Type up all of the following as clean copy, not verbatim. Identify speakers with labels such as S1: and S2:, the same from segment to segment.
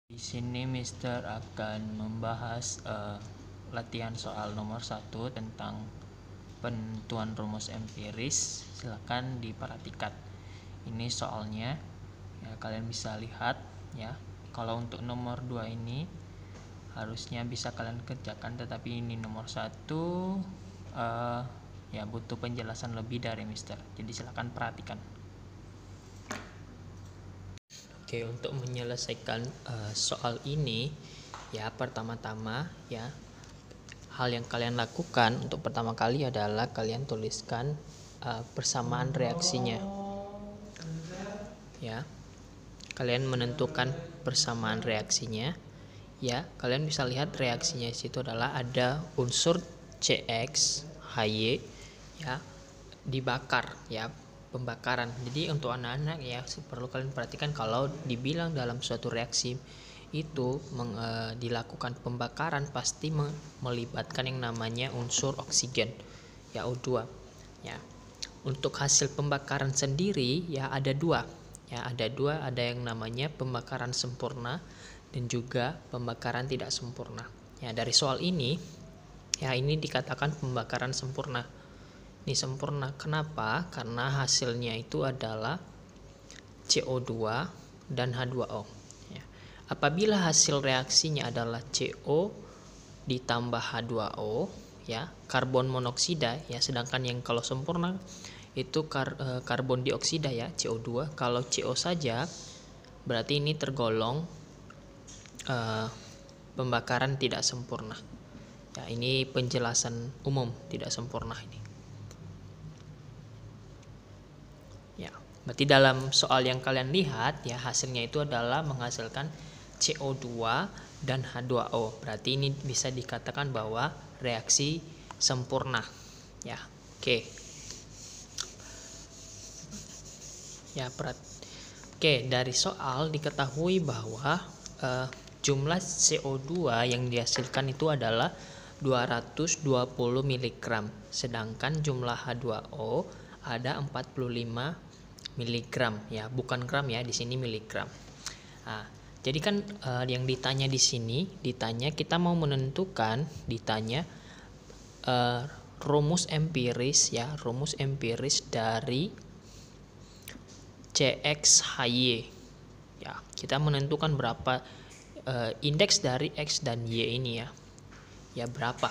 S1: Di sini Mister akan membahas latihan soal nomor 1 tentang penentuan rumus empiris. Silakan diperhatikan. Ini soalnya, ya, kalian bisa lihat ya. Kalau untuk nomor 2 ini harusnya bisa kalian kerjakan, tetapi ini nomor 1 ya butuh penjelasan lebih dari Mister. Jadi silakan perhatikan. Oke, untuk menyelesaikan soal ini ya, pertama-tama ya, hal yang kalian lakukan untuk pertama kali adalah kalian tuliskan persamaan reaksinya ya. Kalian menentukan persamaan reaksinya ya. Kalian bisa lihat reaksinya situ adalah ada unsur CX HY ya, dibakar ya, pembakaran. Jadi untuk anak-anak ya, perlu kalian perhatikan kalau dibilang dalam suatu reaksi itu dilakukan pembakaran, pasti melibatkan yang namanya unsur oksigen ya, O2 ya. Untuk hasil pembakaran sendiri ya ada dua, ada yang namanya pembakaran sempurna dan juga pembakaran tidak sempurna ya. Dari soal ini ya, ini dikatakan pembakaran sempurna. Ini sempurna, kenapa? Karena hasilnya itu adalah CO2 dan H2O ya. Apabila hasil reaksinya adalah CO ditambah H2O ya, karbon monoksida ya, sedangkan yang kalau sempurna itu karbon dioksida ya, CO2. Kalau CO saja berarti ini tergolong pembakaran tidak sempurna ya. Ini penjelasan umum tidak sempurna ini. Berarti dalam soal yang kalian lihat ya, hasilnya itu adalah menghasilkan CO2 dan H2O. Berarti ini bisa dikatakan bahwa reaksi sempurna ya. Oke. Ya, oke, dari soal diketahui bahwa jumlah CO2 yang dihasilkan itu adalah 220 mg, sedangkan jumlah H2O ada 45 miligram ya, bukan gram ya, di sini miligram. Nah, jadi kan yang ditanya di sini, kita mau menentukan, rumus empiris ya, rumus empiris dari CXHY ya. Kita menentukan berapa indeks dari X dan Y ini ya. Ya, berapa?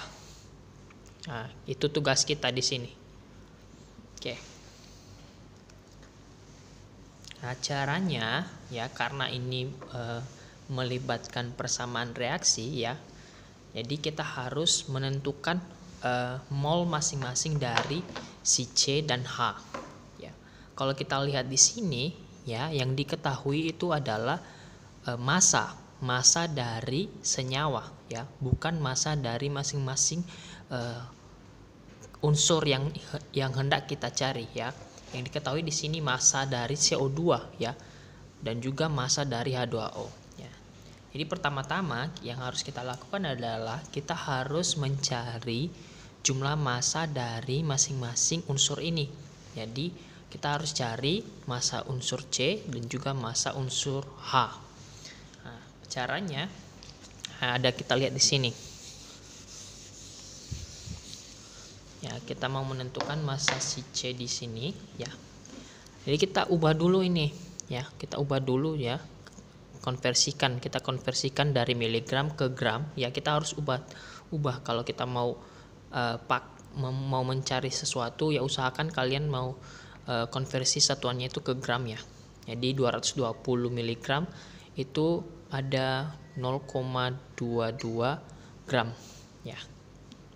S1: Nah, itu tugas kita di sini. Oke. Nah, caranya ya, karena ini melibatkan persamaan reaksi ya, jadi kita harus menentukan mol masing-masing dari si C dan H ya. Kalau kita lihat di sini ya, yang diketahui itu adalah massa dari senyawa ya, bukan massa dari masing-masing unsur yang hendak kita cari ya. Yang diketahui di sini massa dari CO2 ya, dan juga massa dari H2O ya. Jadi pertama-tama yang harus kita lakukan adalah kita harus mencari jumlah massa dari masing-masing unsur ini. Jadi kita harus cari massa unsur C dan juga massa unsur H. Nah, caranya ada, kita lihat di sini. Ya, kita mau menentukan massa si C di sini ya. Jadi kita ubah dulu ini ya, kita konversikan dari miligram ke gram ya. Kita harus ubah kalau kita mau mencari sesuatu ya, usahakan kalian mau konversi satuannya itu ke gram ya. Jadi 220 mg itu ada 0,22 gram ya.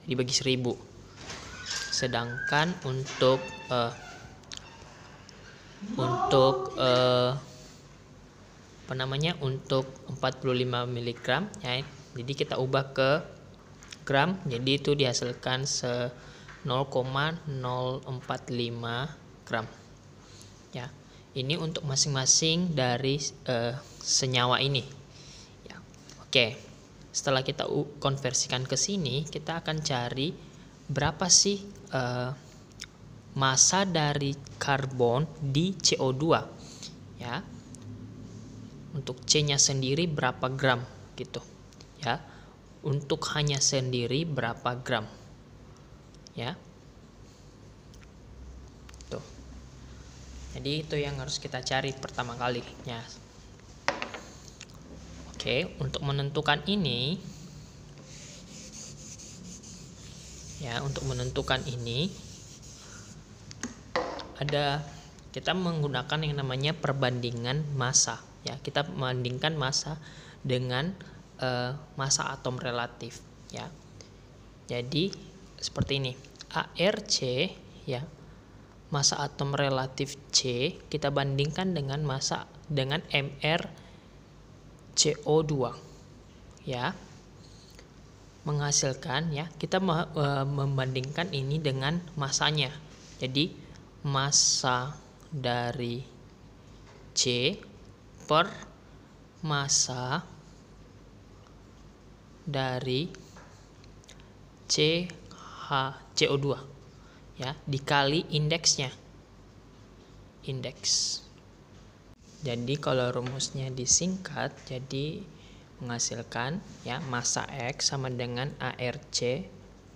S1: Jadi bagi 1000. Sedangkan untuk untuk 45 mg ya, jadi kita ubah ke gram, jadi itu dihasilkan 0,045 gram ya. Ini untuk masing-masing dari senyawa ini ya. Oke, setelah kita konversikan ke sini, kita akan cari berapa sih massa dari karbon di CO2 ya. untuk C-nya sendiri berapa gram gitu ya. Untuk H-nya sendiri berapa gram ya. Tuh. Jadi itu yang harus kita cari pertama kali ya. Oke, untuk menentukan ini ya, kita menggunakan yang namanya perbandingan massa ya. Kita membandingkan massa dengan massa atom relatif ya. Jadi seperti ini, ARC ya, massa atom relatif C kita bandingkan dengan MrCO2 ya, menghasilkan ya, kita membandingkan ini dengan massanya. Jadi massa dari C per massa dari CO2 ya, dikali indeksnya. Jadi kalau rumusnya disingkat, jadi menghasilkan ya, massa X sama dengan ARC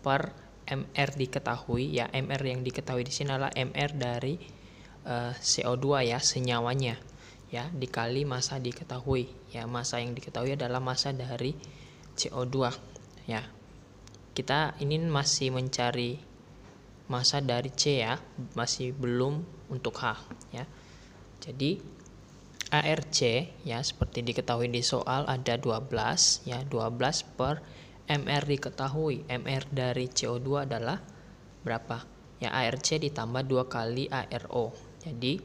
S1: per MR diketahui ya. MR yang diketahui di sini adalah MR dari CO2 ya, senyawanya ya, dikali massa diketahui ya. Massa yang diketahui adalah massa dari CO2 ya. Kita ini masih mencari massa dari C ya, masih belum untuk H ya. Jadi ARC ya, seperti diketahui di soal ada 12 ya, 12 per MR diketahui. MR dari CO2 adalah berapa ya, ARC ditambah 2 kali ARO. Jadi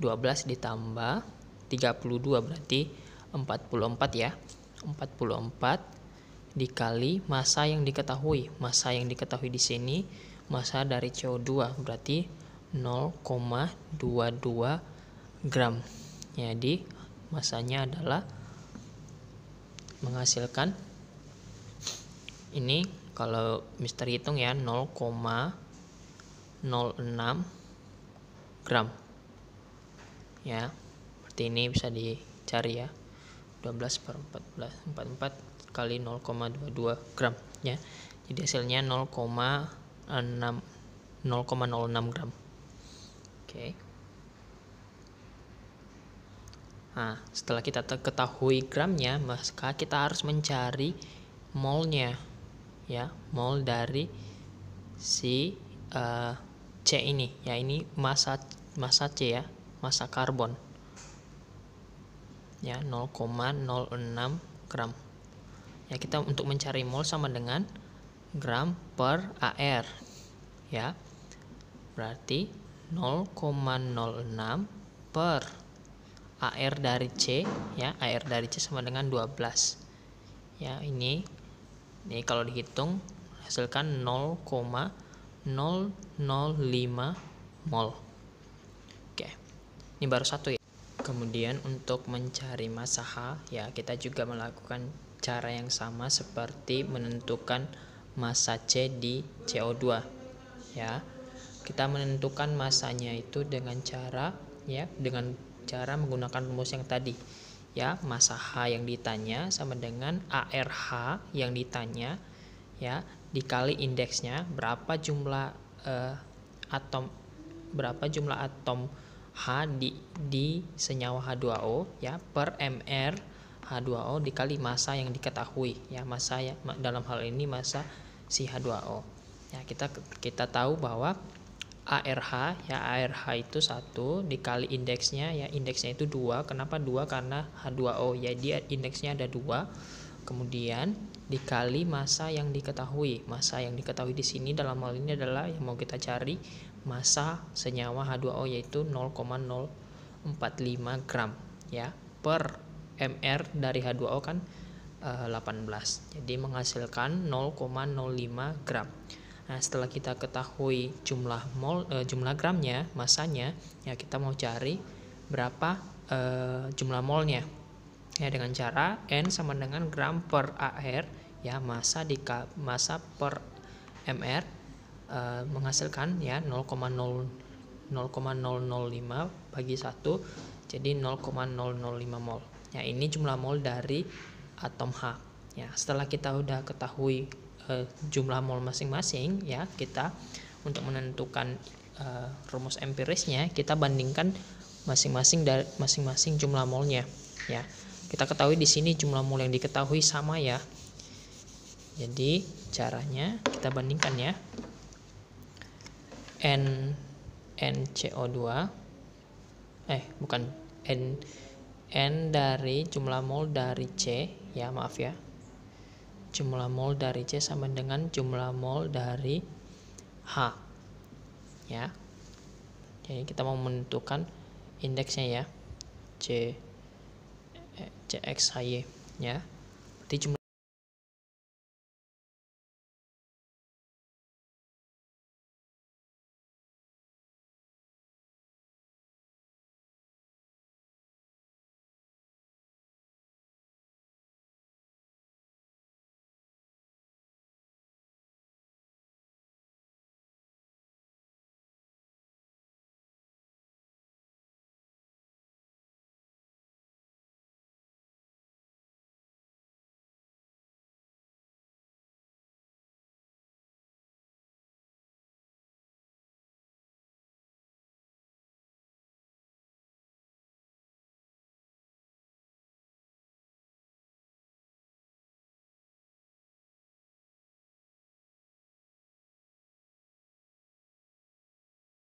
S1: 12 ditambah 32 berarti 44 ya. 44 dikali massa yang diketahui. Massa yang diketahui di sini massa dari CO2 berarti 0,22 gram. Jadi massanya adalah menghasilkan ini, kalau Mister hitung ya, 0,06 gram ya. Seperti ini bisa dicari ya, 12 per 14, 44 kali 0,22 gram ya. Jadi hasilnya 0,06 gram. Oke. Nah, setelah kita ketahui gramnya, maka kita harus mencari molnya ya, mol dari si C ini ya. Ini massa C ya, massa karbon ya, 0,06 gram ya. Kita untuk mencari mol sama dengan gram per AR ya, berarti 0,06 per AR dari C ya. AR dari C sama dengan 12 ya. Ini kalau dihitung hasilkan 0,005 mol. Oke, ini baru satu ya. Kemudian untuk mencari massa H ya, kita juga melakukan cara yang sama seperti menentukan massa C di CO2 ya. Kita menentukan massanya itu dengan cara menggunakan rumus yang tadi ya. Massa H yang ditanya sama dengan ARH yang ditanya ya, dikali indeksnya, berapa jumlah atom H di senyawa H2O ya, per MR H2O dikali massa yang diketahui ya. Massa ya, dalam hal ini massa si H2O ya. Kita tahu bahwa ARH ya, ARH itu 1 dikali indeksnya ya, indeksnya itu 2. Kenapa 2? Karena H2O ya, dia indeksnya ada 2. Kemudian dikali massa yang diketahui. Massa yang diketahui di sini dalam hal ini adalah yang mau kita cari massa senyawa H2O, yaitu 0,045 gram ya, per MR dari H2O kan 18. Jadi menghasilkan 0,05 gram. Nah, setelah kita ketahui jumlah gramnya, massanya ya, kita mau cari berapa jumlah molnya ya, dengan cara N sama dengan gram per AR ya, massa per MR menghasilkan ya 0,005 bagi 1, jadi 0,005 mol Ya, ini jumlah mol dari atom H. Ya, setelah kita udah ketahui jumlah mol masing-masing, ya, kita untuk menentukan rumus empirisnya, kita bandingkan masing-masing jumlah molnya. Ya, kita ketahui di sini jumlah mol yang diketahui sama ya. Jadi caranya kita bandingkan ya. NCO2 bukan N dari jumlah mol dari C, ya maaf ya. Jumlah mol dari C sama dengan jumlah mol dari H. Ya. Jadi kita mau menentukan indeksnya ya. CXHY ya. Berarti jumlah